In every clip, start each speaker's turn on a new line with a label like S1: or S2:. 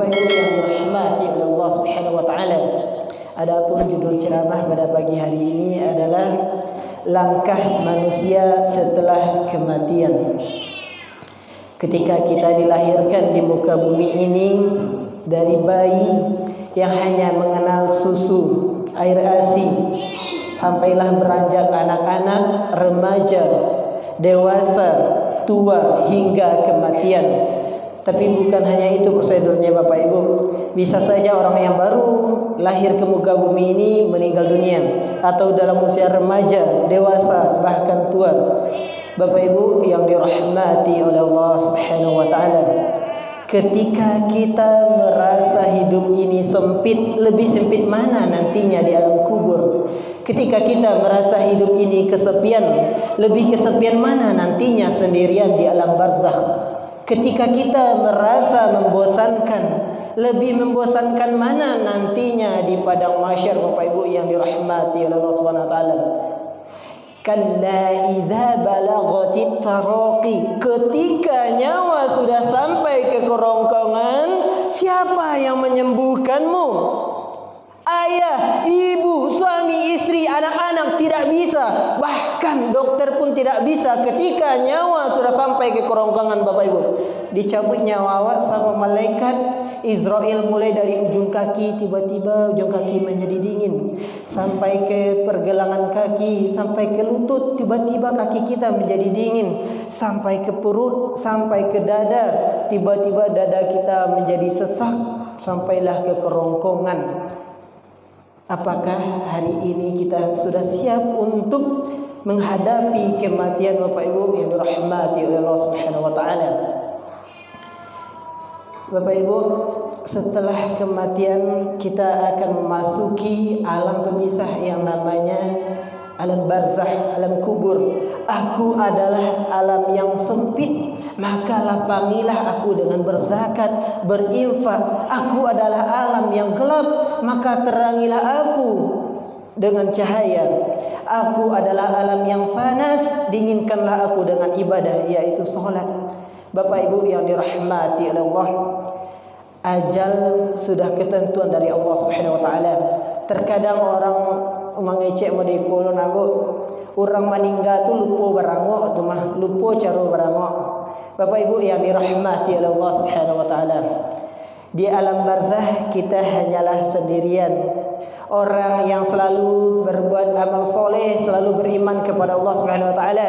S1: Bapak Ibu yang dirahmati oleh Allah Subhanahu wa taala. Adapun judul ceramah pada pagi hari ini adalah langkah manusia setelah kematian. Ketika kita dilahirkan di muka bumi ini dari bayi yang hanya mengenal susu, air ASI, sampailah beranjak anak-anak, remaja, dewasa, tua hingga kematian. Tapi bukan hanya itu prosedurnya Bapak Ibu. Bisa saja orang yang baru lahir ke muka bumi ini meninggal dunia, atau dalam usia remaja, dewasa, bahkan tua. Bapak Ibu yang dirahmati oleh Allah Subhanahu wa taala, ketika kita merasa hidup ini sempit, lebih sempit mana nantinya di alam kubur? Ketika kita merasa hidup ini kesepian, lebih kesepian mana nantinya sendirian di alam barzakh? Ketika kita merasa membosankan, lebih membosankan mana nantinya di padang mahsyar Bapak Ibu yang dirahmati oleh Allah Subhanahu wa taala? Kalla idza balaghatit taraqi, ketika nyawa sudah sampai ke kerongkongan, siapa yang menyembuhkanmu? Ayah, ibu, suami, istri, anak-anak tidak bisa. Bahkan dokter pun tidak bisa. Ketika nyawa sudah sampai ke kerongkongan Bapak Ibu, dicabut nyawa awak sama malaikat Israel, mulai dari ujung kaki, tiba-tiba ujung kaki menjadi dingin, sampai ke pergelangan kaki, sampai ke lutut, tiba-tiba kaki kita menjadi dingin, sampai ke perut, sampai ke dada, tiba-tiba dada kita menjadi sesak, sampailah ke kerongkongan. Apakah hari ini kita sudah siap untuk menghadapi kematian Bapak Ibu yang dirahmati oleh Allah Subhanahu wa taala? Bapak Ibu, setelah kematian kita akan memasuki alam pemisah yang namanya alam barzakh, alam kubur. Aku adalah alam yang sempit, maka lapangilah aku dengan berzakat, berinfak. Aku adalah alam yang gelap, maka terangilah aku dengan cahaya. Aku adalah alam yang panas, dinginkanlah aku dengan ibadah, yaitu salat. Bapak Ibu yang dirahmati oleh Allah, ajal sudah ketentuan dari Allah Subhanahu wa taala. Terkadang orang mengecek mode kolon aku, orang meninggal tu lupa barangok tu mah, lupa cara barangok. Bapak Ibu yang dirahmati oleh Allah Subhanahu wa taala, di alam barzakh kita hanyalah sendirian. Orang yang selalu berbuat amal soleh, selalu beriman kepada Allah Subhanahu wa taala,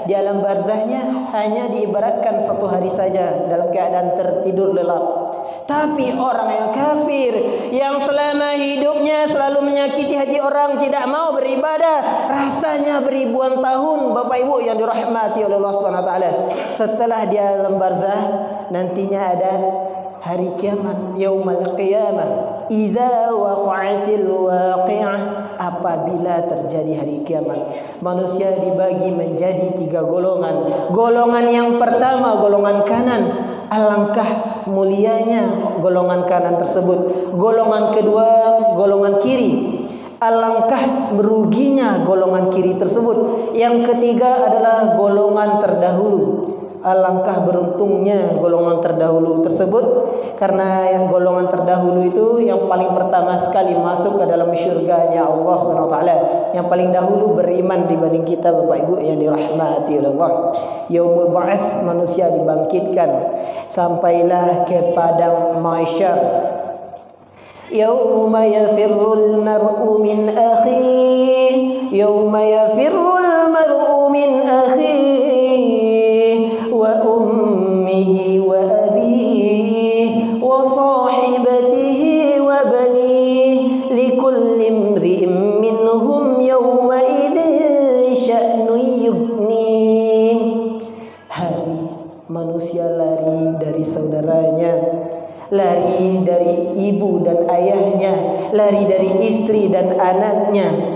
S1: di alam barzakhnya hanya diibaratkan satu hari saja dalam keadaan tertidur lelap. Tapi orang yang kafir, yang selama hidupnya selalu menyakiti hati orang, tidak mau beribadah, rasanya beribuan tahun Bapak Ibu yang dirahmati oleh Allah Subhanahu wa taala. Setelah di alam barzakh nantinya ada hari kiamat, yaumul qiyamah. Idza waqa'atil waqi'ah, apabila terjadi hari kiamat, manusia dibagi menjadi 3 golongan. Golongan yang pertama, golongan kanan. Alangkah mulianya golongan kanan tersebut. Golongan kedua, golongan kiri. Alangkah meruginya golongan kiri tersebut. Yang ketiga adalah golongan terdahulu. Alangkah beruntungnya golongan terdahulu tersebut, karena yang golongan terdahulu itu yang paling pertama sekali masuk ke dalam syurganya Allah Subhanahu wa taala, yang paling dahulu beriman dibanding kita Bapak Ibu yang dirahmati oleh Allah. Yaumul ba'ats, manusia dibangkitkan, sampailah ke padang mahsyar. Yauma yafirrul mar'u min akhihi, yauma yafirrul mar'u min akhihi wa ummihi wa abihi wa sahibatihi wa banihi likulli imri'in minhum yawma idzin sya'nun yughnih. Hari manusia lari dari saudaranya, lari dari ibu dan ayahnya, lari dari istri dan anaknya.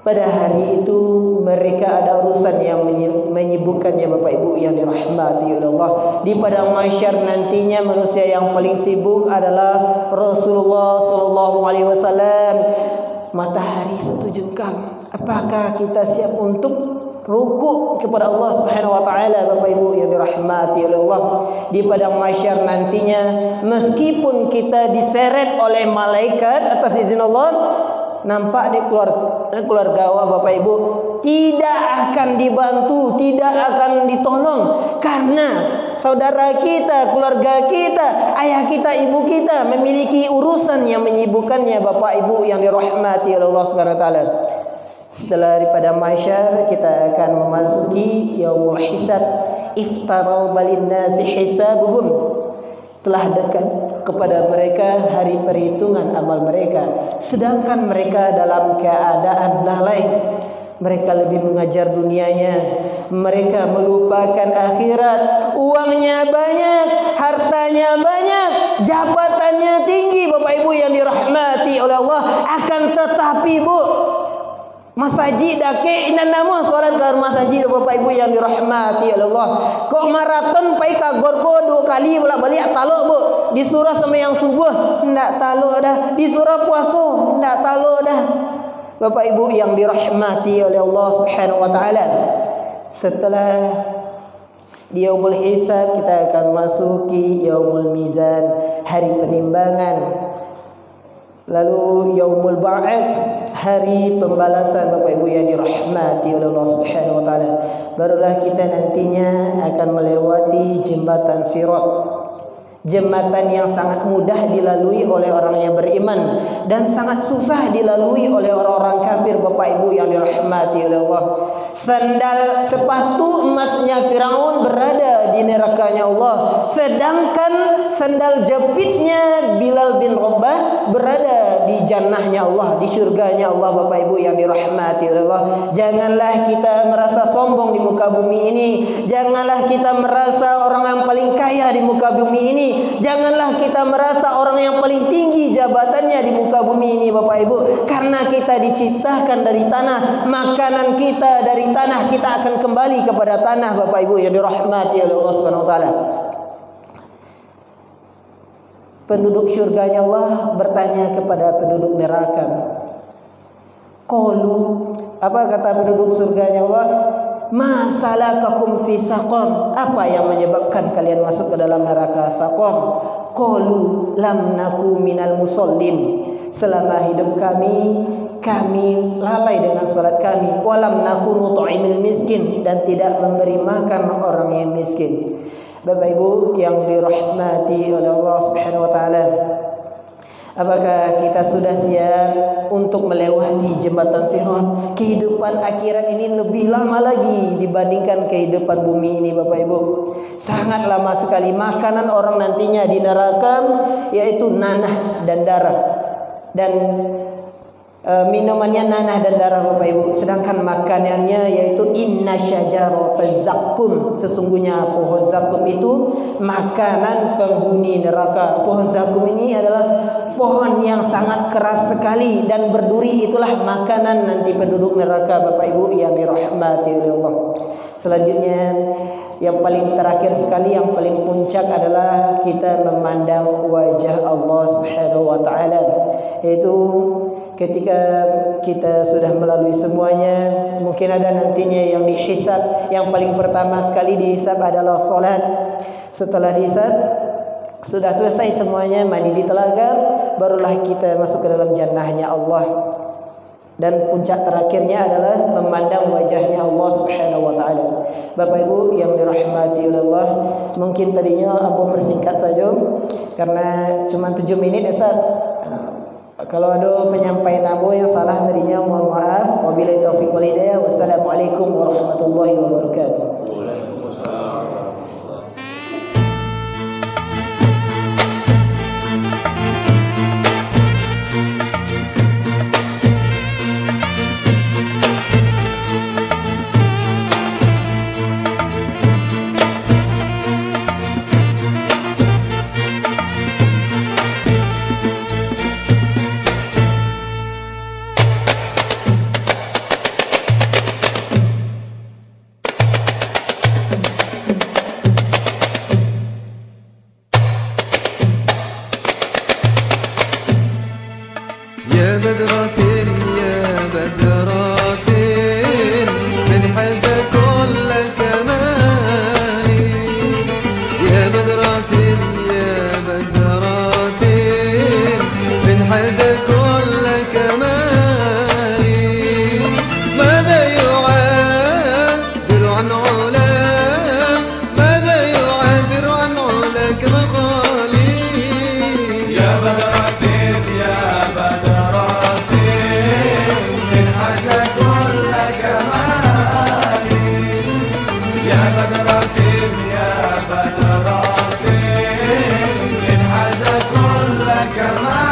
S1: Pada hari itu mereka ada urusan yang menyibukkannya Bapak Ibu yang dirahmati oleh Allah. Di padang mahsyar nantinya manusia yang paling sibuk adalah Rasulullah sallallahu alaihi wasallam. Matahari satu jengkal. Apakah kita siap untuk ruku kepada Allah Subhanahu wa taala. Bapak Ibu yang dirahmati oleh Allah, di padang mahsyar nantinya meskipun kita diseret oleh malaikat atas izin Allah, nampak di keluarga Bapak Ibu tidak akan dibantu, tidak akan ditolong, karena saudara kita, keluarga kita, ayah kita, ibu kita memiliki urusan yang menyibukkannya. Bapak Ibu yang dirahmati oleh Allah Subhanahu wa taala, setelah daripada mahsyar kita akan memasuki yaumul hisab. Iftarau balin nasi hisabuhum, telah dekat kepada mereka hari perhitungan amal mereka, sedangkan mereka dalam keadaan lalai. Mereka lebih mengajar dunianya, mereka melupakan akhirat. Uangnya banyak, hartanya banyak, jabatannya tinggi. Bapak Ibu yang dirahmati oleh Allah, akan tetapi Bu, masajid dake ina nama solat ke masajid. Bapak Ibu yang dirahmati oleh Allah, kok maraton pai kagor ko 2 kali bolak-balik taluk Bu. Disuruh sembahyang subuh ndak taluk dah, disuruh puasa ndak taluk dah. Bapak Ibu yang dirahmati oleh Allah Subhanahu wa taala, setelah di yaumul hisab kita akan masuki yaumul mizan, hari penimbangan. Lalu yaumul ba'ats, hari pembalasan. Bapak Ibu yang dirahmati oleh Allah Subhanahu wa taala, barulah kita nantinya akan melewati jembatan Sirat. Jembatan yang sangat mudah dilalui oleh orang yang beriman dan sangat susah dilalui oleh orang-orang kafir. Bapak Ibu yang dirahmati oleh Allah, sandal sepatu emasnya Firaun berada di nerakanya Allah, sedangkan sandal jepitnya Bilal bin Rabah berada di jannahnya Allah, di surganya Allah. Bapak Ibu yang dirahmati oleh Allah, janganlah kita merasa sombong di muka bumi ini, janganlah kita merasa orang yang paling kaya di muka bumi ini, janganlah kita merasa orang yang paling tinggi jabatannya di muka bumi ini. Bapak Ibu, karena kita diciptakan dari tanah, makanan kita dari tanah, kita akan kembali kepada tanah. Bapak Ibu yang dirahmati oleh Allah Subhanahu wa taala, penduduk surganya Allah bertanya kepada penduduk neraka. Qalu, apa kata penduduk surganya Allah? Ma salakakum fi saqar, apa yang menyebabkan kalian masuk ke dalam neraka saqar? Qalu lam naku minal musallin, selama hidup kami lalai dengan salat kami. Walam naku nut'imil miskin, dan tidak memberi makan orang yang miskin. Bapak Ibu yang dirahmati oleh Allah Subhanahu wa taala, apakah kita sudah siap untuk melewati jembatan Sirat? Kehidupan akhirat ini lebih lama lagi dibandingkan kehidupan bumi ini. Bapak Ibu, sangat lama sekali. Makanan orang nantinya di neraka yaitu nanah dan darah, dan minumannya nanah dan darah. Bapak Ibu, sedangkan makanannya yaitu inna syajarataz zakum, sesungguhnya pohon zakum itu makanan penghuni neraka. Pohon zakum ini adalah pohon yang sangat keras sekali, dan berduri itulah makanan nanti penduduk neraka. Bapak Ibu yang dirahmati oleh Allah, selanjutnya yang paling terakhir sekali, yang paling puncak adalah kita memandang wajah Allah Subhanahu wa taala, yaitu ketika kita sudah melalui semuanya, mungkin ada nantinya yang dihisab. Yang paling pertama sekali dihisab adalah solat. Setelah dihisab, sudah selesai semuanya, mandi di telaga, barulah kita masuk ke dalam jannahnya Allah. Dan puncak terakhirnya adalah memandang wajahnya Allah Subhanahu wa taala. Bapak Ibu yang dirahmati oleh Allah, mungkin tadinya aku persingkat saja karena cuma 7 menit Ustaz. Kalau ada penyampaian Abu yang salah tadinya, mohon maaf. Wabillahi taufiq wal hidayah. Wassalamualaikum warahmatullahi wabarakatuh.
S2: بدرة يا بدرة من حزن انحاز كل كمالي. ماذا يعبر عن علاك، ماذا يعبر عن علاك مقالي.
S3: يا بدرة يا بدرة انحاز كل كمالي. يا بدرة يا بدرة انحاز كل كمالي.